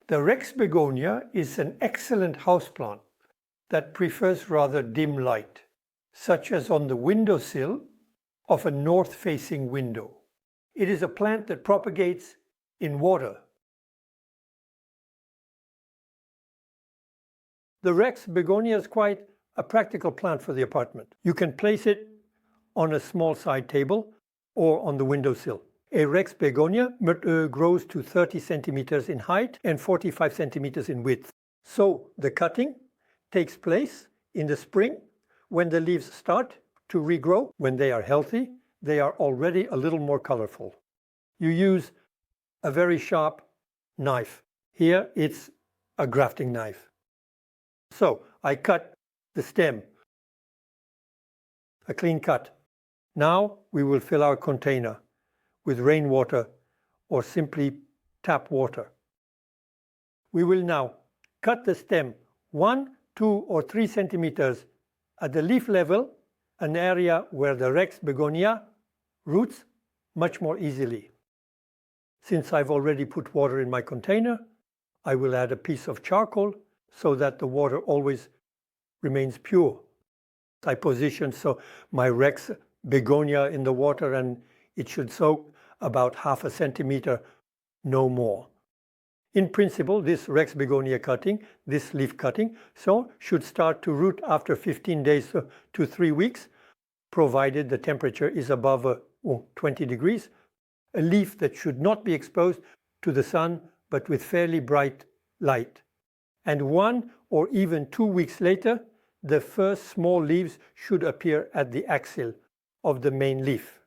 The Rex Begonia is an excellent houseplant that prefers rather dim light, such as on the windowsill of a north-facing window. It is a plant that propagates in water. The Rex Begonia is quite a practical plant for the apartment. You can place it on a small side table or on the windowsill. A Rex Begonia grows to 30 centimeters in height and 45 centimeters in width. So the cutting takes place in the spring when the leaves start to regrow. When they are healthy, they are already a little more colorful. You use a very sharp knife. Here it's a grafting knife. So I cut the stem, a clean cut. Now we will fill our container with rainwater or simply tap water. We will now cut the stem 1, 2 or 3 centimeters at the leaf level, an area where the Rex Begonia roots much more easily. Since I've already put water in my container, I will add a piece of charcoal so that the water always remains pure. I position my Rex Begonia in the water and it should soak about half a centimeter, no more. In principle, this Rex Begonia cutting, this leaf cutting, should start to root after 15 days to 3 weeks, provided the temperature is above 20 degrees. A leaf that should not be exposed to the sun, but with fairly bright light. And 1 or even 2 weeks later, the first small leaves should appear at the axil of the main leaf.